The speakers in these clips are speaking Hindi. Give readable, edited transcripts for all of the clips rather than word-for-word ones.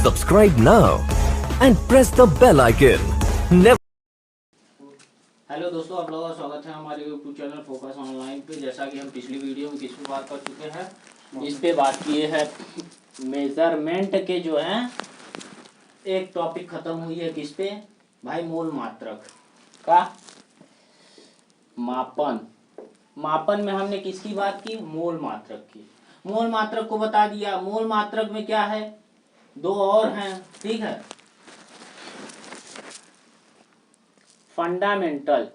Subscribe now and press the bell icon. Never. Hello दोस्तों, आप लोगों का स्वागत है हमारे यूट्यूब चैनल फोकस ऑनलाइन पे। जैसा कि हम पिछली वीडियो में किस पे बात कर चुके हैं, इस पे बात किए हैं मेजरमेंट के जो हैं। एक टॉपिक खत्म हुई है किस पे भाई, मूल मात्रक का मापन। मापन में हमने किसकी बात की, मूल मात्रक की। मूल मात्रक को बता दिया। मूल मात्रक में क्या है, दो और हैं, ठीक है। Fundamental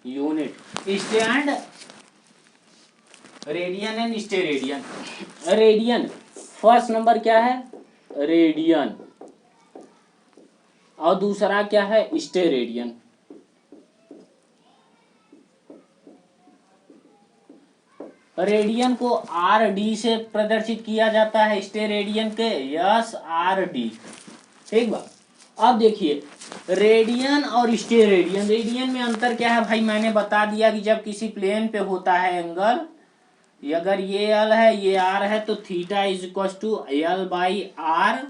unit, stand radian and steradian. Radian first number क्या है, रेडियन, और दूसरा क्या है, स्टेरेडियन। रेडियन को आर डी से प्रदर्शित किया जाता है, स्टेरेडियन के यस आर डी, ठीक बा। अब देखिए रेडियन और स्टेरेडियन, रेडियन में अंतर क्या है भाई, मैंने बता दिया कि जब किसी प्लेन पे होता है एंगल, अगर ये एल है ये आर है, तो theta is equal to L by R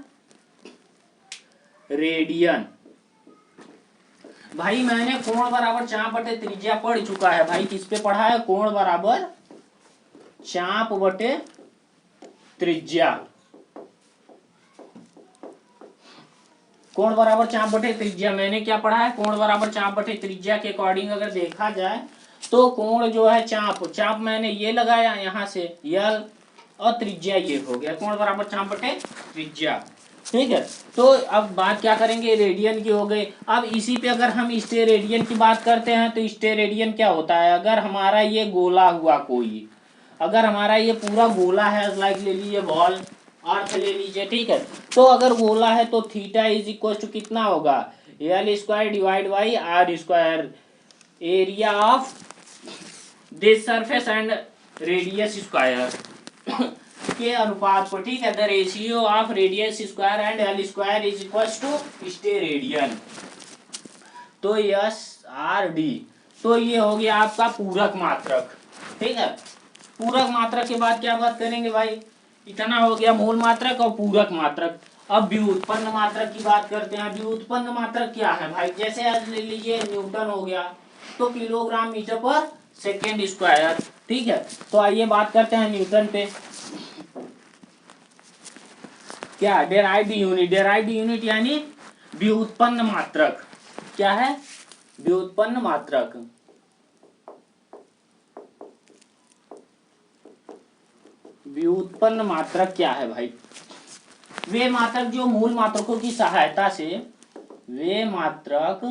radian. भाई मैंने कोण बराबर चाप बटे त्रिज्या पढ़ चुका है भाई। किस पे पढ़ा है, कोण बराबर चाप बटे त्रिज्या। कोण बराबर चाप बटे त्रिज्या मैंने क्या पढ़ा है, कोण बराबर चाप बटे त्रिज्या के अकॉर्डिंग अगर देखा जाए तो कोण जो है चाप मैंने ये लगाया यहाँ से यल, और त्रिज्या ये हो गया, कोण बराबर चाप बटे त्रिज्या, ठीक है। तो अब बात क्या करेंगे, रेडियन की हो गई। अब इसी पे अगर हम स्टेरेडियन की बात करते हैं तो स्टेरेडियन क्या होता है, अगर हमारा ये गोला हुआ कोई, अगर हमारा ये पूरा गोला है, लाइक ले लीजिए बॉल, अर्थ ले लीजिए, ठीक है। तो अगर गोला है तो थीटा इज इक्वल टू कितना होगा, L square divide by R square, area of this surface and radius square के अनुपात को, ठीक है। The ratio of radius square and L square is equal to steradian. तो यस आर डी, तो ये हो गया आपका पूरक मात्रक, ठीक है। पूरक मात्रक के बाद क्या बात करेंगे भाई, इतना हो गया मूल मात्रक और पूरक मात्रक। अब व्युत्पन्न मात्रक की बात करते हैं। व्युत्पन्न मात्रक क्या है भाई, जैसे आज ले लीजिए न्यूटन हो गया, तो किलोग्राम मीटर पर सेकेंड स्क्वायर, ठीक है। तो आइए बात करते हैं न्यूटन पे। क्या डेराइव्ड यूनिट, डेराइव्ड यूनिट यानी व्युत्पन्न मात्रक। क्या है, व्युत्पन्न मात्रक। व्युत्पन्न मात्रक क्या है भाई, वे मात्रक जो मूल मात्रकों की सहायता से, वे मात्रक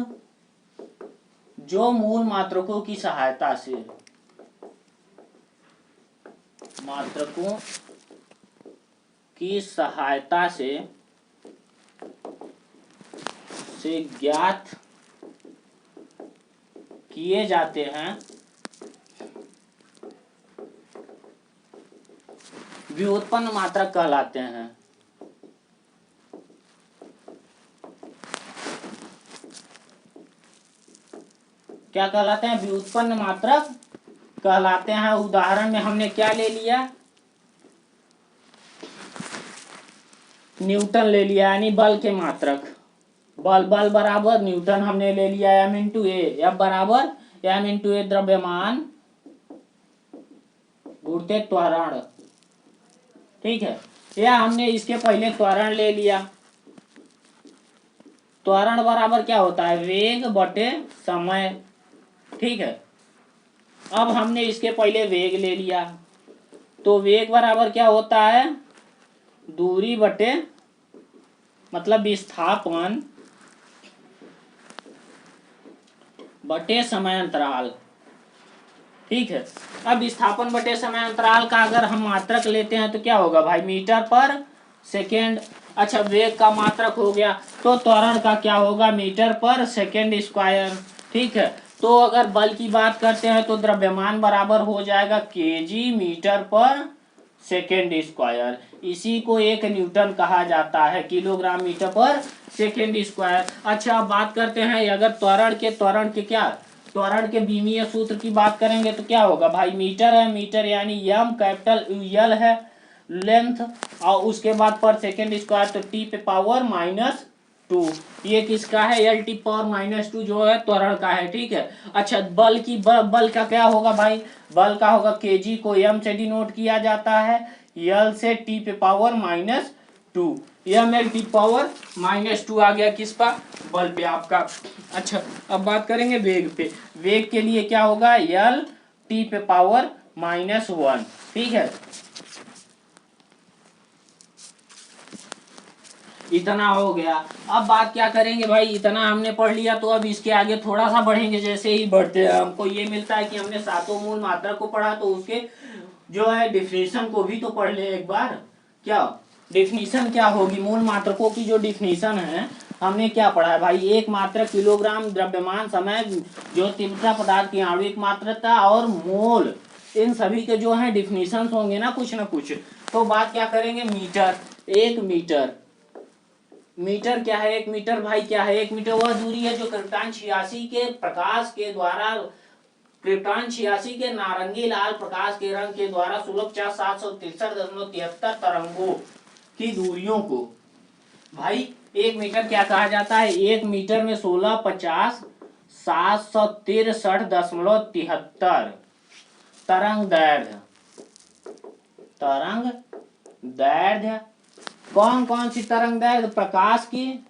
जो मूल मात्रकों की सहायता से, मात्रकों की सहायता से ज्ञात किए जाते हैं, व्युत्पन्न मात्रक कहलाते हैं। क्या कहलाते हैं, व्युत्पन्न मात्रक कहलाते हैं। उदाहरण में हमने क्या ले लिया, न्यूटन ले लिया, यानी बल के मात्रक। बल बराबर न्यूटन हमने ले लिया एम इंटू ए, एफ बराबर एम इंटू ए द्रव्यमान गुणित त्वरण, ठीक है। या हमने इसके पहले त्वरण ले लिया, त्वरण बराबर क्या होता है, वेग बटे समय, ठीक है। अब हमने इसके पहले वेग ले लिया, तो वेग बराबर क्या होता है, दूरी बटे मतलब विस्थापन बटे समय अंतराल, ठीक है। अब विस्थापन बटे समय अंतराल का अगर हम मात्रक लेते हैं तो क्या होगा भाई, मीटर पर सेकेंड। अच्छा, वेग का मात्रक हो गया, तो त्वरण का क्या होगा, मीटर पर सेकेंड स्क्वायर, ठीक है। तो अगर बल की बात करते हैं तो द्रव्यमान बराबर हो जाएगा केजी मीटर पर सेकेंड स्क्वायर। इसी को एक न्यूटन कहा जाता है, किलोग्राम मीटर पर सेकेंड स्क्वायर। अच्छा, अब बात करते हैं अगर त्वरण के क्या, त्वरण के बीमीय सूत्र की बात करेंगे तो क्या होगा भाई, मीटर है, मीटर यानी यम कैपिटल यल है लेंथ, और उसके बाद पर सेकेंड स्क्वायर तो टी पे पावर -2, ये किसका है, एल टी पावर -2 जो है त्वरण का है, ठीक है। अच्छा बल की बल का क्या होगा भाई, बल का होगा केजी को एम से डिनोट किया जाता है, यल से टी पे power -2, M L T power -2 आ गया किस पर, बल पे आपका। अच्छा अब बात करेंगे वेग पे, वेग के लिए क्या होगा, यल टी पे पावर -1, ठीक है। इतना हो गया। अब बात क्या करेंगे भाई, इतना हमने पढ़ लिया तो अब इसके आगे थोड़ा सा बढ़ेंगे, जैसे ही बढ़ते हैं हमको ये मिलता है कि हमने सातों मूल मात्रा को पढ़ा, तो उसके जो है डिफिनीशन को भी तो पढ़ ले एक बार। क्या डिफिनीशन क्या होगी, मूल मात्रकों की जो डिफिनीशन है हमने क्या पढ़ा है भाई, एक मात्रक किलोग्राम द्रव्यमान समय जो तीव्रता पदार्थ की आणविक मात्रता और मोल, इन सभी के जो है डिफिनीशन होंगे ना कुछ ना कुछ। तो बात क्या करेंगे, मीटर, एक मीटर, मीटर क्या है, एक मीटर भाई क्या है, एक मीटर वह दूरी है जो क्रिप्टॉन 86 के प्रकाश के द्वारा, क्रिप्टॉन 86 के नारंगी लाल प्रकाश के रंग के द्वारा सुलभ 763.73 तरंगों की दूरियों को भाई एक मीटर क्या कहा जाता है, एक मीटर में 1650 763.73 तरंग दैर्घ्य, तरंग दैर्घ्य। कौन कौन सी तरंग दैर्घ्य, प्रकाश की,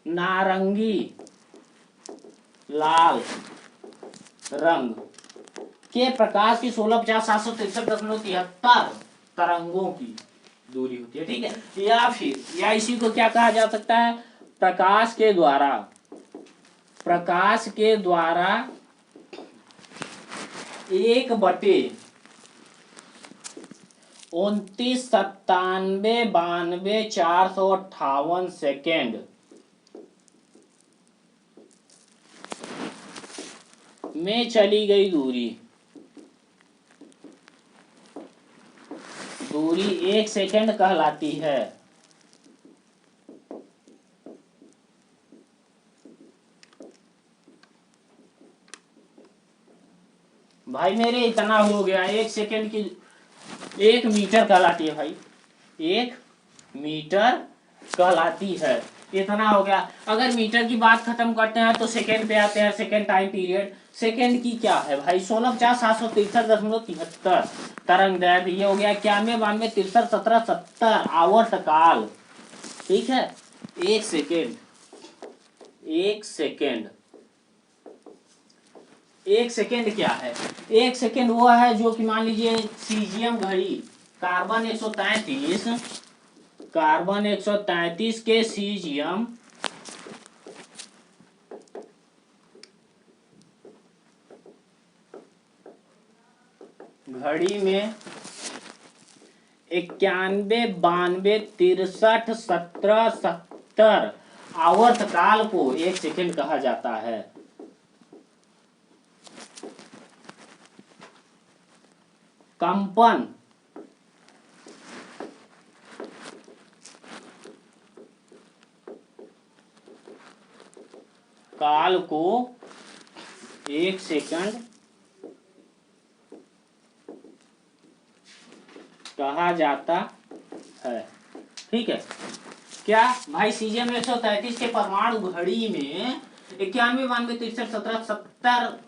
नारंगी लाल रंग के प्रकाश की 1650 तरंगों की दूरी होती है, ठीक है। या फिर या इसी को क्या कहा जा सकता है, प्रकाश के द्वारा, प्रकाश के द्वारा 1/2997929458 सेकेंड में चली गई दूरी, दूरी 1 सेकेंड कहलाती है। भाई मेरे इतना हो गया, 1 सेकेंड की 1 मीटर कहलाती है भाई, 1 मीटर कहलाती है, इतना हो गया। अगर मीटर की बात खत्म करते हैं तो सेकेंड पे आते हैं, सेकेंड टाइम पीरियड। सेकेंड की क्या है भाई, 1650 तरंग दैर्घ्य, ये हो गया 91 92 63 17 70 आवर्त काल, ठीक है। 1 सेकेंड, 1 सेकेंड, 1 सेकेंड क्या है, 1 सेकेंड वो है जो कि मान लीजिए सीजियम घड़ी, कार्बन 133, कार्बन 133 के सीजियम घड़ी में 91 92 63 17 70 आवर्त काल को 1 सेकेंड कहा जाता है। कंपन काल को 1 सेकंड कहा जाता है, ठीक है। क्या भाई, सीजियम 133 के परमाणु घड़ी में 91 92 63 17 70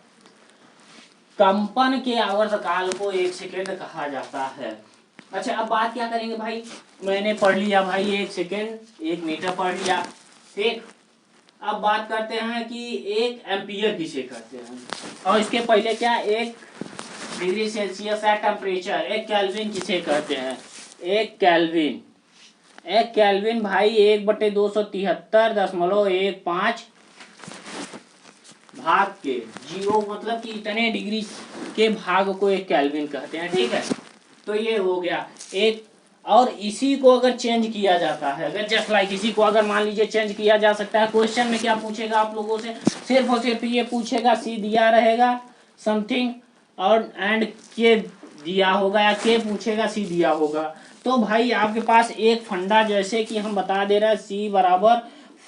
कंपन के आवर्त काल को 1 सेकेंड कहा जाता है। अच्छा अब बात क्या करेंगे भाई, मैंने पढ़ लिया भाई 1 सेकेंड, 1 मीटर पढ़ लिया, ठीक। अब बात करते हैं कि 1 एम्पियर किसे कहते हैं, और इसके पहले क्या, 1 डिग्री सेल्सियस है टेम्परेचर, 1 केल्विन किसे कहते हैं, 1 केल्विन, 1 केल्विन भाई 1/273.15 भाग के 0, मतलब कि इतने डिग्री के भाग को 1 केल्विन कहते हैं, ठीक है। तो ये हो गया एक। और इसी को अगर चेंज किया जाता है, अगर जस्ट लाइक इसी को अगर मान लीजिए चेंज किया जा सकता है, क्वेश्चन में क्या पूछेगा आप लोगों से, सिर्फ और सिर्फ ये पूछेगा सी दिया रहेगा समथिंग और एंड के दिया होगा, या के पूछेगा सी दिया होगा, तो भाई आपके पास एक फंडा, जैसे कि हम बता दे रहे हैं सी बराबर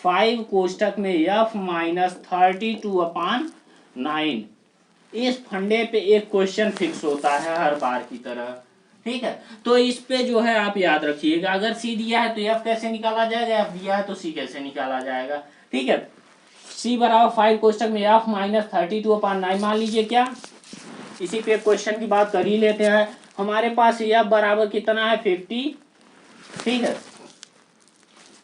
5 कोष्टक में f माइनस 32/9। इस फंडे पे एक क्वेश्चन फिक्स होता है हर बार की तरह, ठीक है। तो इस पे जो है आप याद रखिएगा, अगर सी दिया है तो f कैसे निकाला जाएगा, f दिया है तो c कैसे निकाला जाएगा, ठीक है। c बराबर 5 कोष्टक में f माइनस 32/9 मान लीजिए क्या, इसी पे क्वेश्चन की बात कर ही लेते हैं। हमारे पास f बराबर कितना है 50, ठीक है।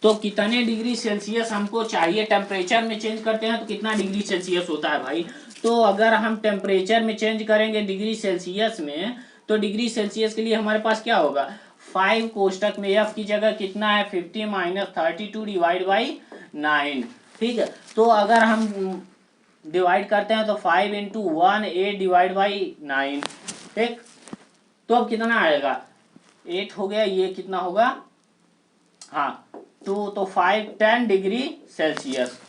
तो कितने डिग्री सेल्सियस हमको चाहिए, टेम्परेचर में चेंज करते हैं तो कितना डिग्री सेल्सियस होता है भाई। तो अगर हम टेम्परेचर में चेंज करेंगे डिग्री सेल्सियस में, तो डिग्री सेल्सियस के लिए हमारे पास क्या होगा, 5 कोष्टक में f की जगह कितना है 50 माइनस 32 डिवाइड बाई 9, ठीक है। तो अगर हम डिवाइड करते हैं तो 5 इंटू 1 8 डिवाइड बाई 9, ठीक। तो अब कितना आएगा 8 हो गया, ये कितना होगा, हाँ 2, तो 5 10 डिग्री सेल्सियस,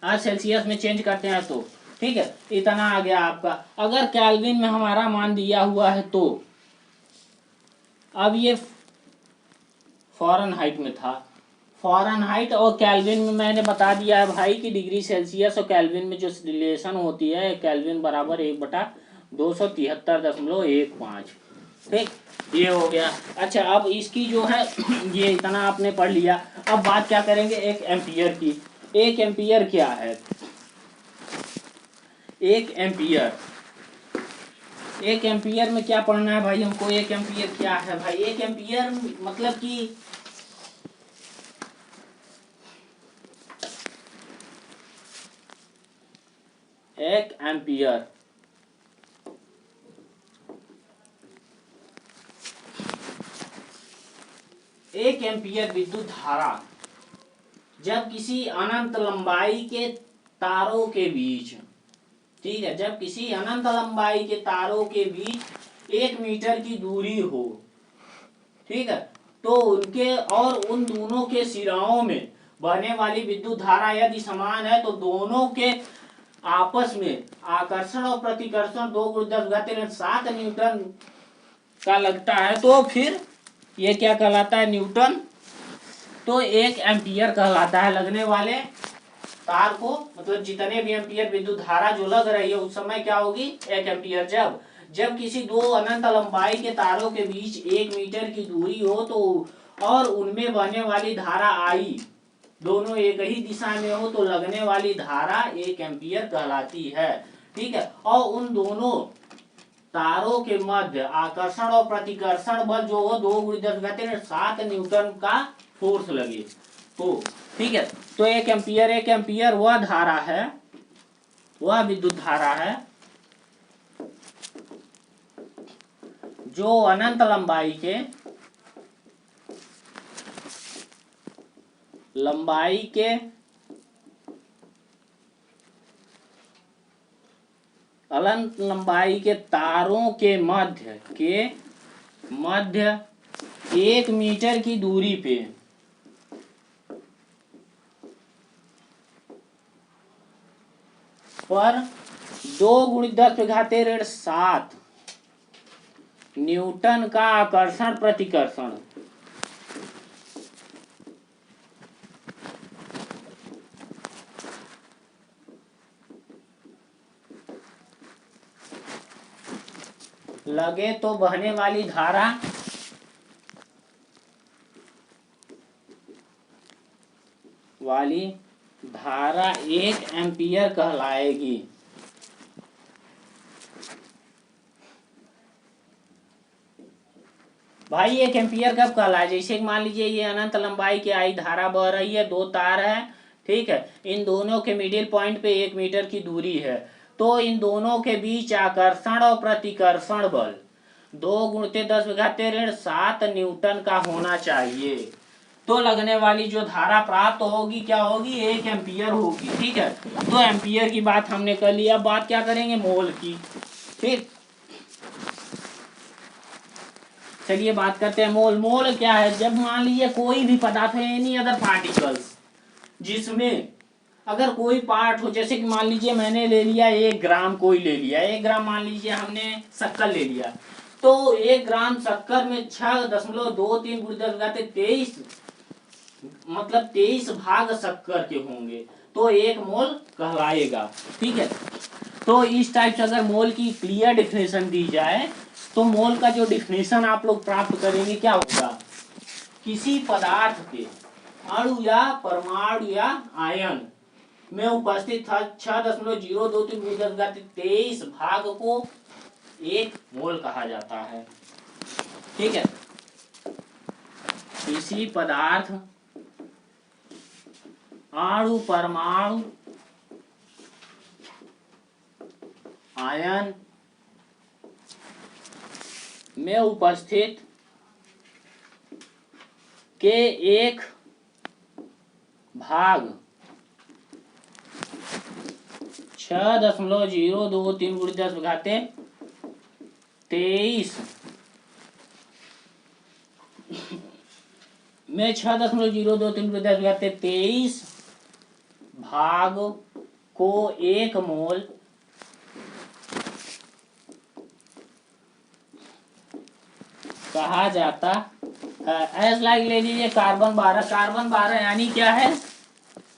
आज सेल्सियस में चेंज करते हैं तो, ठीक है। इतना आ गया आपका। अगर केल्विन में हमारा मान दिया हुआ है तो अब ये फॉरेनहाइट में था, फॉरेनहाइट और केल्विन में मैंने बता दिया है भाई कि डिग्री सेल्सियस और केल्विन में जो रिलेशन होती है, केल्विन बराबर 1/273.15, ठीक, ये हो गया। अच्छा अब इसकी जो है ये इतना आपने पढ़ लिया। अब बात क्या करेंगे एक एम्पियर की। एक एम्पियर क्या है, एक एम्पियर में क्या पढ़ना है भाई हमको, एक एम्पियर क्या है भाई, एक एम्पियर मतलब कि एक एम्पियर विद्युत धारा जब किसी अनंत लंबाई के तारों के बीच, ठीक है, जब किसी अनंत लंबाई के तारों के बीच 1 मीटर की दूरी हो, ठीक है, तो उनके और उन दोनों के सिराओं में बहने वाली विद्युत धारा यदि समान है तो दोनों के आपस में आकर्षण और प्रतिकर्षण 2 × 10⁻⁷ न्यूटन का लगता है, तो फिर ये क्या कहलाता है, न्यूटन। तो 1 एम्पियर कहलाता है लगने वाले तार को, मतलब जितने भी एम्पियर विद्युत धारा जो लग रही है उस समय क्या होगी 1 एम्पियर। जब किसी दो अनंत लंबाई के तारों के बीच 1 मीटर की दूरी हो तो और उनमें बहने वाली धारा आई दोनों एक ही दिशा में हो तो लगने वाली धारा 1 एम्पियर कहलाती है, ठीक है। और उन दोनों तारों के मध्य आकर्षण और प्रतिकर्षण बल जो हो 2 × 10⁻⁷ न्यूटन का फोर्स लगे तो, ठीक है। तो 1 एम्पियर वह धारा है, वह विद्युत धारा है जो अनंत लंबाई के अनंत लंबाई के तारों के मध्य 1 मीटर की दूरी पे पर 2 × 10⁻⁷ न्यूटन का आकर्षण प्रतिकर्षण लगे तो बहने वाली धारा वाली धारा 1 एम्पियर कहलाएगी। भाई 1 एम्पियर कब कहलाए, जैसे मान लीजिए ये अनंत लंबाई की आई धारा बह रही है, दो तार है, ठीक है, इन दोनों के मिडिल पॉइंट पे 1 मीटर की दूरी है, तो इन दोनों के बीच आकर्षण और प्रतिकर्षण बल 2 × 10⁻⁷ न्यूटन का होना चाहिए, तो लगने वाली जो धारा प्राप्त होगी क्या होगी 1 एम्पियर होगी, ठीक है। तो एम्पियर की बात हमने कर ली। अब बात क्या करेंगे मोल की, ठीक। चलिए बात करते हैं मोल क्या है, जब मान लीजिए कोई भी पदार्थ है एनी अदर पार्टिकल्स जिसमें अगर कोई पार्ट हो, जैसे कि मान लीजिए मैंने ले लिया 1 ग्राम, कोई ले लिया 1 ग्राम, मान लीजिए हमने शक्कर ले लिया, तो 1 ग्राम शक्कर में 6.23 × 10⁻23 मतलब 23 भाग शक्कर के होंगे तो 1 मोल कहलाएगा। ठीक है, तो इस टाइप से अगर मोल की क्लियर डिफिनेशन दी जाए तो मोल का जो डिफिनेशन आप लोग प्राप्त करेंगे क्या होगा, किसी पदार्थ के अणु या परमाणु या आयन में उपस्थित 6.023 भाग को 1 मोल कहा जाता है। ठीक है, किसी पदार्थ अणु परमाणु आयन में उपस्थित के 1 भाग 6.023 × 10⁻23 में 6.023 × 10⁻23 भाग को 1 मोल कहा जाता है। एज लाइक ले लीजिए कार्बन 12 यानी क्या है,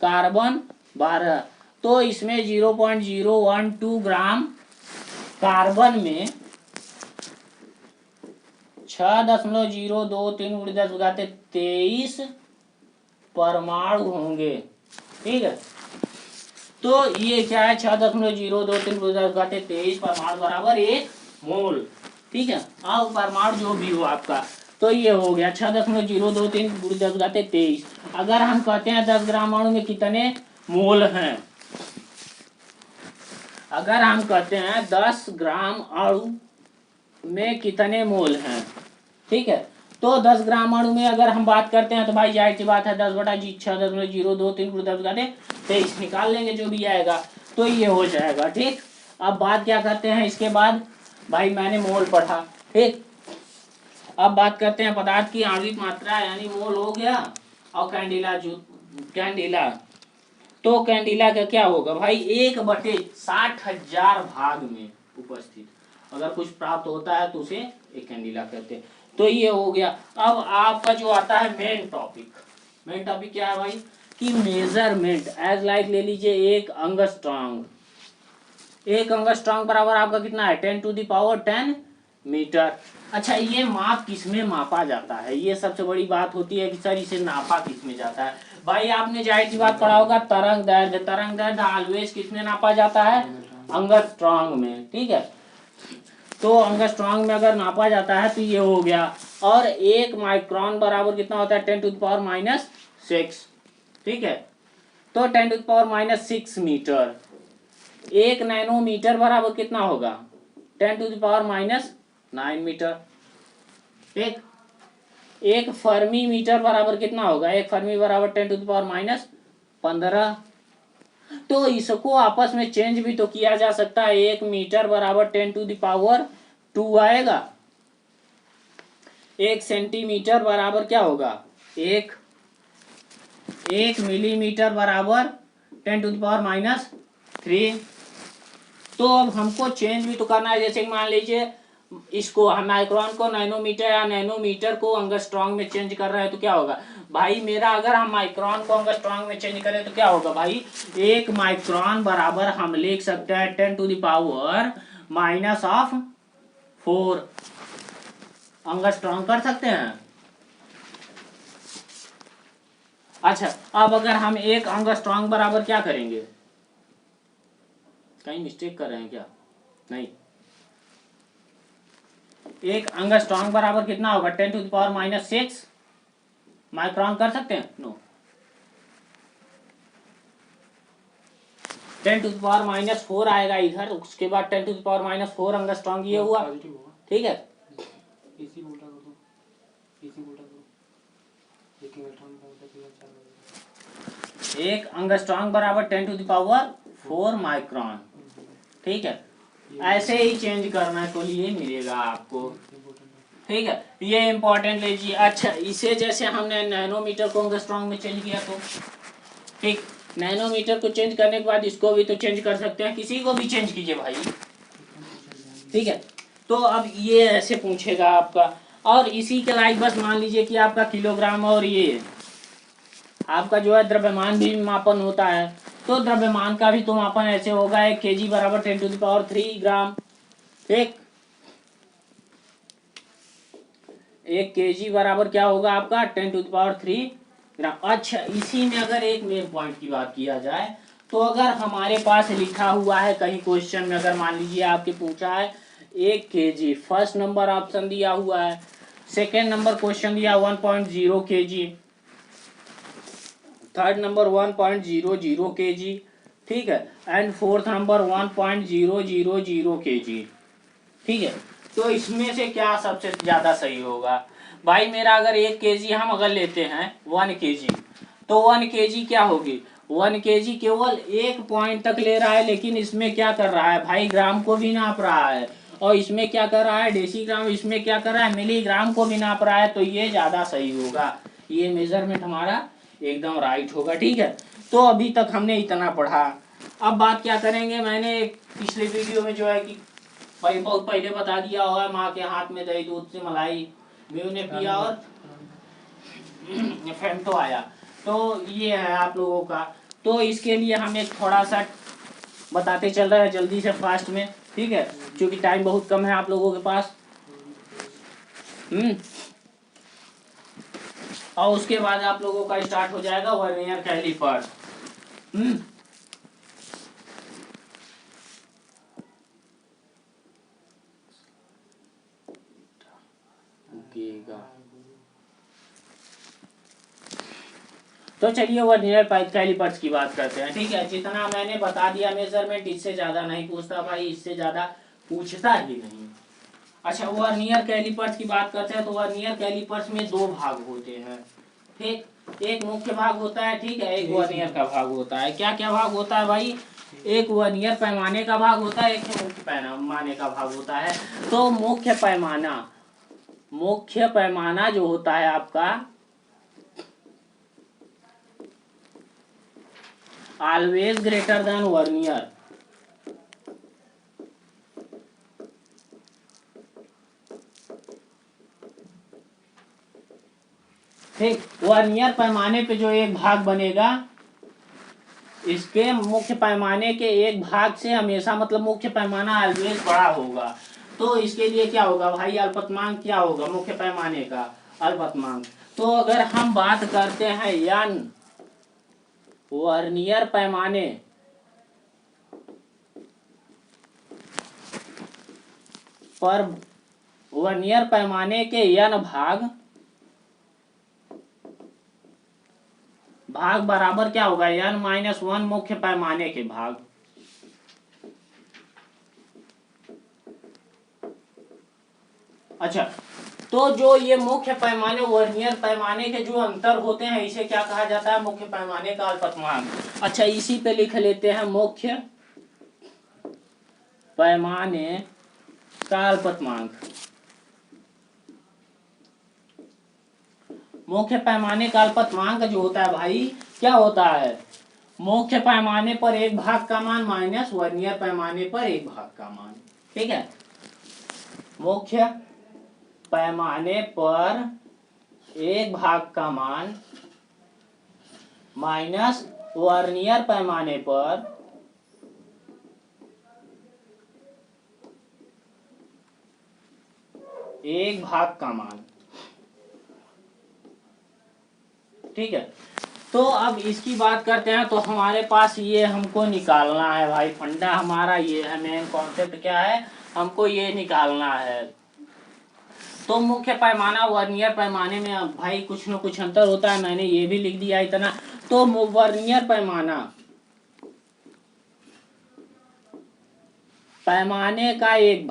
कार्बन 12, तो इसमें 0.012 ग्राम कार्बन में 6.023 × 10⁻23 परमाणु होंगे। ठीक है, तो ये क्या है, 6.023 × 10⁻23 परमाणु बराबर 1 मोल। ठीक है, अब परमाणु जो भी हो आपका, तो ये हो गया 6.023 × 10⁻23। अगर हम कहते हैं 10 ग्राम अणु में कितने मोल हैं, अगर हम कहते हैं 10 ग्राम अणु में कितने मोल हैं, ठीक है, तो 10 ग्राम अणु में अगर हम बात करते हैं तो भाई जाहिर सी बात है 10/6.023 × 10⁻23 निकाल लेंगे जो भी आएगा, तो ये हो जाएगा। ठीक, अब बात क्या करते हैं इसके बाद, भाई मैंने मोल पढ़ा। ठीक, अब बात करते हैं पदार्थ की आणविक मात्रा, यानी मोल हो गया। और कैंडिला तो कैंडिला का क्या होगा भाई, 1/60,000 भाग में उपस्थित अगर कुछ प्राप्त होता है तो उसे एक कैंडिला कहते हैं। तो ये हो गया। अब आपका जो आता है मेन टॉपिक क्या है भाई, कि मेजरमेंट। एज लाइक ले लीजिए एक एंगस्ट्रॉन्ग बराबर आपका कितना है, 10⁻10 मीटर। अच्छा, ये माप किसमें मापा जाता है, ये सबसे बड़ी बात होती है कि सर इसे नापा किसमें जाता है। भाई आपने जाहिर सी बात पढ़ा होगा, तरंग दैर्ध्य ऑलवेज किसमें नापा जाता है, एंगस्ट्रॉन्ग में। ठीक है, तो एंगस्ट्रॉन्ग में अगर नापा जाता है तो ये हो गया। और 1 माइक्रोन बराबर कितना होता है, 10⁻⁻6। ठीक है, तो 10⁻⁻6 मीटर। 1 नैनोमीटर बराबर कितना होगा, 10⁻⁹ मीटर। ठीक, 1 फर्मी मीटर बराबर कितना होगा, 1 फर्मी बराबर 10⁻⁻15। तो इसको आपस में चेंज भी तो किया जा सकता है, 1 मीटर बराबर 10⁻2 आएगा। 1 सेंटीमीटर बराबर क्या होगा, 1 मिलीमीटर बराबर 10⁻⁻3। तो अब हमको चेंज भी तो करना है, जैसे मान लीजिए इसको हम माइक्रोन को नैनोमीटर या नैनोमीटर को एंगस्ट्रॉन्ग में चेंज कर रहे हैं तो क्या होगा भाई मेरा, अगर हम माइक्रोन को एंगस्ट्रॉन्ग में चेंज करें तो क्या होगा भाई, 1 माइक्रोन बराबर हम लिख सकते हैं 10⁻⁻4 एंगस्ट्रॉन्ग कर सकते हैं। अच्छा, अब अगर हम 1 एंगस्ट्रॉन्ग बराबर क्या करेंगे, कहीं मिस्टेक कर रहे हैं क्या, नहीं, 1 एंगस्ट्रॉन्ग बराबर कितना होगा, 10⁻⁻6 माइक्रोन कर सकते हैं, नो, 10⁻⁻4 आएगा इधर, उसके बाद 10⁻⁻4 एंगस्ट्रॉन्ग ये हुआ। ठीक है, एक एंगस्ट्रॉन्ग बराबर 10⁻4 माइक्रोन। ठीक है, ऐसे ही चेंज करना है तो ये मिलेगा आपको। ठीक है, ये इंपॉर्टेंट लीजिए। अच्छा, इसे जैसे हमने नैनोमीटर को एंगस्ट्रॉन्ग में चेंज किया तो ठीक, नैनोमीटर को चेंज करने के बाद इसको भी तो चेंज कर सकते हैं, किसी को भी चेंज कीजिए भाई। ठीक है, तो अब ये ऐसे पूछेगा आपका, और इसी के लाइक बस मान लीजिए कि आपका किलोग्राम और ये आपका जो है द्रव्यमान भी मापन होता है, तो द्रव्यमान का भी तो मापन ऐसे होगा 1 kg बराबर 10⁻³ ग्राम। ठीक, 1 kg बराबर क्या होगा आपका 10⁻³ ग्राम। अच्छा, इसी में अगर एक मेन पॉइंट की बात किया जाए, तो अगर हमारे पास लिखा हुआ है कहीं क्वेश्चन में, अगर मान लीजिए आपके पूछा है 1 kg, फर्स्ट नंबर ऑप्शन दिया हुआ है, सेकेंड नंबर क्वेश्चन दिया 1.0 kg, थर्ड नंबर 1.00 kg, ठीक है, एंड फोर्थ नंबर 1.000 kg, ठीक है। तो इसमें से क्या सबसे ज्यादा सही होगा भाई मेरा? अगर 1 kg हम अगर लेते हैं 1 kg, तो 1 kg क्या होगी? 1 kg केवल एक पॉइंट तक ले रहा है, लेकिन इसमें क्या कर रहा है भाई? ग्राम को भी नाप रहा है, और इसमें क्या कर रहा है? डेसीग्राम। इसमें क्या कर रहा है? मिलीग्राम को भी नाप रहा है। तो ये ज्यादा सही होगा, ये मेजरमेंट हमारा एकदम राइट होगा। ठीक है, तो अभी तक हमने इतना पढ़ा। अब बात क्या करेंगे, मैंने पिछले वीडियो में जो है कि भाई बहुत पहले बता दिया होगा, माँ के हाथ में दही दूध से मलाई मेव ने पिया और फेंटो आया। तो ये है आप लोगों का। तो इसके लिए हम एक थोड़ा सा बताते चल रहे हैं जल्दी से, फास्ट में, ठीक है, क्योंकि टाइम बहुत कम है आप लोगों के पास। और उसके बाद आप लोगों का स्टार्ट हो जाएगा वर्नियर कैलिपर। तो चलिए वर्नियर कैलिपर्स की बात करते हैं। ठीक है, जितना मैंने बता दिया मेजरमेंट, इससे ज्यादा नहीं पूछता भाई, इससे ज्यादा पूछता ही नहीं। अच्छा, वर्नियर कैलिपर्स की बात करते हैं। तो वर्नियर कैलिपर्स में दो भाग होते हैं। ठीक, एक मुख्य भाग होता है, ठीक है, एक वर्नियर का भाग होता है। क्या क्या भाग होता है भाई? एक वर्नियर पैमाने का भाग होता है, एक मुख्य पैमाने का भाग होता है। तो मुख्य पैमाना जो होता है आपका, ऑलवेज ग्रेटर देन वर्नियर। ठीक, वर्नियर पैमाने पे जो एक भाग बनेगा, इसके मुख्य पैमाने के एक भाग से हमेशा, मतलब मुख्य पैमाना ऑलवेज बड़ा होगा। तो इसके लिए क्या होगा भाई? अल्पतमांक क्या होगा मुख्य पैमाने का? अल्पतमांक। तो अगर हम बात करते हैं n वर्नियर पैमाने पर, वर्नियर पैमाने के n भाग बराबर क्या होगा? n-1 मुख्य पैमाने के भाग। अच्छा, तो जो ये मुख्य पैमाने वर्नियर पैमाने के जो अंतर होते हैं, इसे क्या कहा जाता है? मुख्य पैमाने का अल्पतमांक। अच्छा, इसी पे लिख लेते हैं मुख्य पैमाने का अल्पतमांक। मुख्य पैमाने का अल्पतमांक जो होता है भाई, क्या होता है? मुख्य पैमाने पर एक भाग का मान माइनस वर्नियर पैमाने पर एक भाग का मान। ठीक है, मुख्य पैमाने पर एक भाग का मान माइनस वर्नियर पैमाने पर एक भाग का मान। ठीक है, तो अब इसकी बात करते हैं। तो हमारे पास ये हमको निकालना है भाई, फंडा हमारा ये है, मेन कॉन्सेप्ट क्या है, हमको ये निकालना है। तो मुख्य पैमाना वर्नियर पैमाने में भाई कुछ न कुछ अंतर होता है, मैंने ये भी लिख दिया इतना। तो वर्नियर पैमाने का एक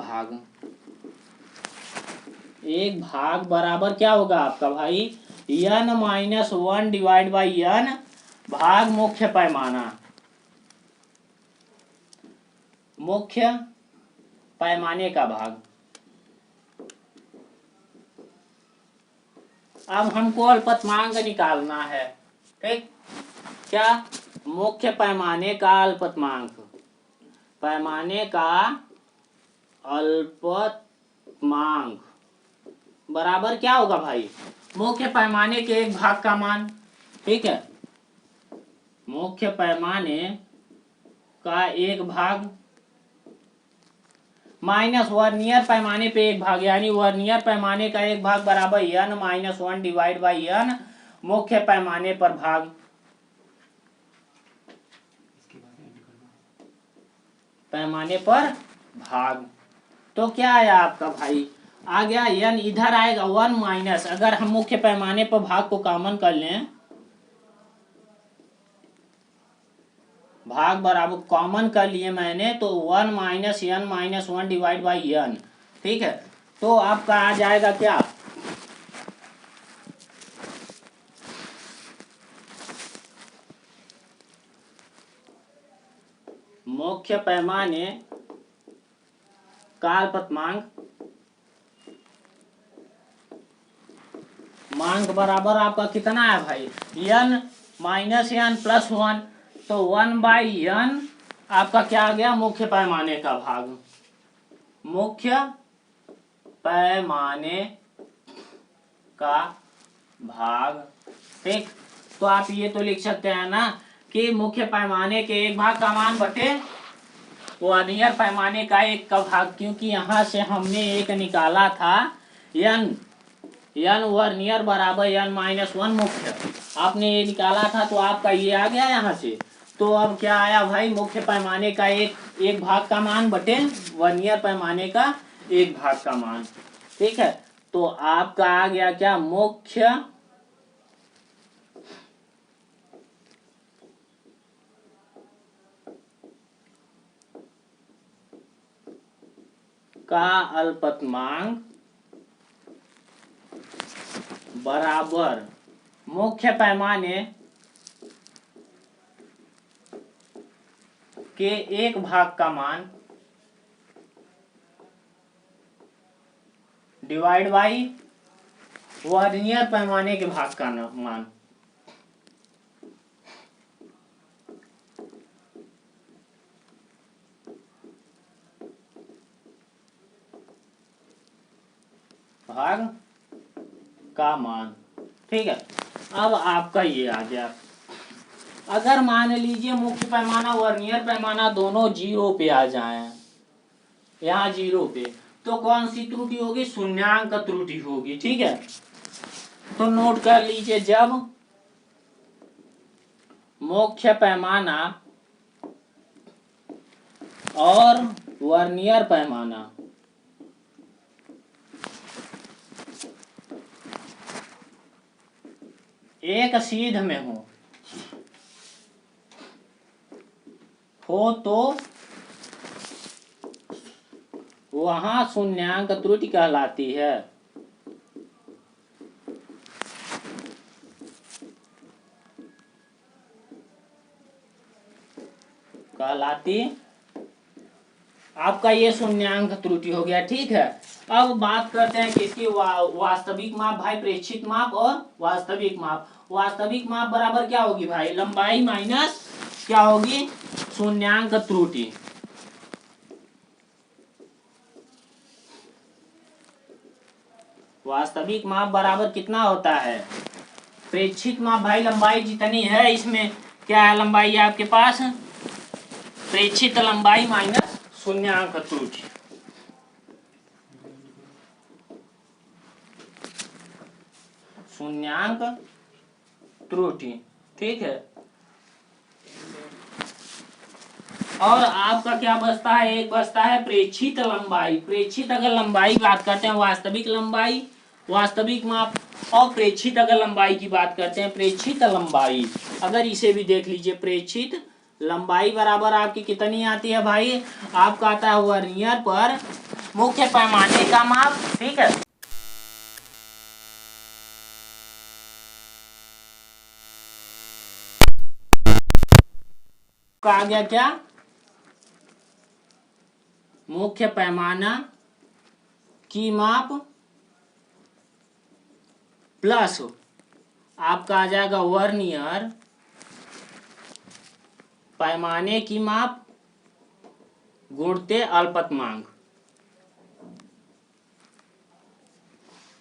भाग बराबर क्या होगा आपका भाई? n-1 डिवाइड बाई n भाग मुख्य पैमाना। मुख्य पैमाने का भाग। अब हमको अल्पतमांक निकालना है। ठीक, क्या? मुख्य पैमाने का अल्पतमांक। पैमाने का अल्पतमांक बराबर क्या होगा भाई? मुख्य पैमाने के एक भाग का मान। ठीक है, मुख्य पैमाने का एक भाग माइनस वर्नियर पैमाने पे एक भाग, यानी वर्नियर पैमाने का एक भाग बराबर n minus 1 divide by n मुख्य पैमाने पर भाग। पैमाने पर भाग तो क्या आया आपका भाई, आ गया n, इधर आएगा 1 माइनस, अगर हम मुख्य पैमाने पर भाग को कॉमन कर लें, भाग बराबर कॉमन कर लिए मैंने, तो 1 minus n minus 1 divide by n, ठीक है। तो आपका आ जाएगा क्या, मुख्य पैमाने का अल्पतमांक मांग बराबर आपका कितना है भाई, n माइनस n प्लस 1, तो 1 बाई n आपका क्या आ गया, मुख्य पैमाने का भाग, मुख्य पैमाने का भाग, ठीक। तो आप ये तो लिख सकते हैं ना कि मुख्य पैमाने के एक भाग का मान बटे वर्नियर पैमाने का एक का भाग, क्योंकि यहां से हमने एक निकाला था n वर्नियर बराबर n माइनस 1 मुख्य, आपने ये निकाला था, तो आपका ये आ गया यहाँ से। तो अब क्या आया भाई, मुख्य पैमाने का एक भाग का मान बटे वर्नियर पैमाने का एक भाग का मान, ठीक है। तो आपका आ गया क्या, मुख्य का अल्पतमांक बराबर मुख्य पैमाने के एक भाग का मान डिवाइड बाई वर्नियर पैमाने के भाग का मान। भाग का मान, ठीक है। अब आपका ये आ गया, अगर मान लीजिए मुख्य पैमाना वर्नियर पैमाना दोनों 0 पे आ जाएं, यहाँ 0 पे, तो कौन सी त्रुटि होगी, शून्यांक त्रुटि होगी, ठीक है। तो नोट कर लीजिए, जब मुख्य पैमाना और वर्नियर पैमाना एक सीध में हो तो वहां शून्यांक त्रुटि कहलाती है, आपका ये शून्यांक त्रुटि हो गया, ठीक है। अब बात करते हैं किसकी, वास्तविक माप भाई, प्रेक्षित माप और वास्तविक माप। वास्तविक माप बराबर क्या होगी भाई, लंबाई माइनस क्या होगी, शून्यांक त्रुटि। वास्तविक माप बराबर कितना होता है, प्रेक्षित माप भाई लंबाई जितनी है, इसमें क्या है, लंबाई आपके पास प्रेक्षित लंबाई माइनस शून्यांक त्रुटि। शून्यांक त्रुटि, ठीक है। और आपका क्या बचता है, एक बचता है प्रेक्षित लंबाई। प्रेक्षित अगर लंबाई बात करते हैं, वास्तविक लंबाई, वास्तविक माप, और प्रेक्षित अगर लंबाई की बात करते हैं, प्रेक्षित लंबाई, अगर इसे भी देख लीजिए, प्रेक्षित लंबाई बराबर आपकी कितनी आती है भाई, आपका आता है वर्नियर पर मुख्य पैमाने का माप, ठीक है। आ गया क्या, मुख्य पैमाना की माप प्लस आपका आ जाएगा वर्नियर पैमाने की माप गुणते अल्पतमांक,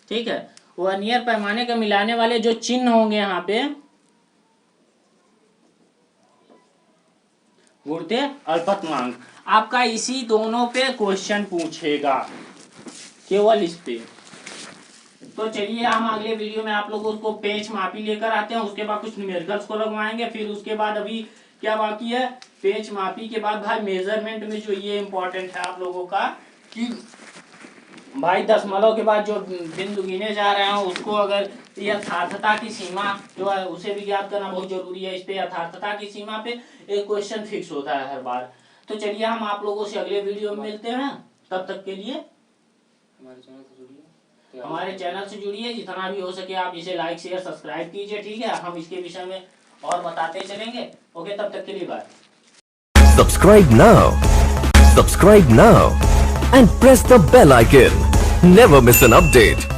ठीक है। वर्नियर पैमाने के मिलाने वाले जो चिन्ह होंगे यहाँ पे, गुणते अल्पतमांक। आपका इसी दोनों पे क्वेश्चन पूछेगा, केवल इस पे। तो चलिए हम अगले वीडियो में आप लोगों को पेच मापी लेकर आते हैं, उसके बाद कुछ न्यूमेरिकल्स को लगवाएंगे, फिर उसके बाद अभी क्या बाकी है, पेच मापी के बाद भाई मेजरमेंट में जो ये इंपॉर्टेंट है आप लोगों का कि भाई दशमलव के बाद जो बिंदु गिने जा रहे हैं उसको अगर यथार्थता की सीमा जो है उसे भी ज्ञात करना बहुत जरूरी है। इस पे यथार्थता की सीमा पे एक क्वेश्चन फिक्स होता है हर बार। तो चलिए हम आप लोगों से अगले वीडियो में मिलते हैं, तब तक के लिए हमारे चैनल से जुड़िए, जितना भी हो सके आप इसे लाइक शेयर सब्सक्राइब कीजिए, ठीक है। हम इसके विषय में और बताते चलेंगे। ओके, तब तक के लिए bye. Subscribe now and press the bell icon. Never miss an update.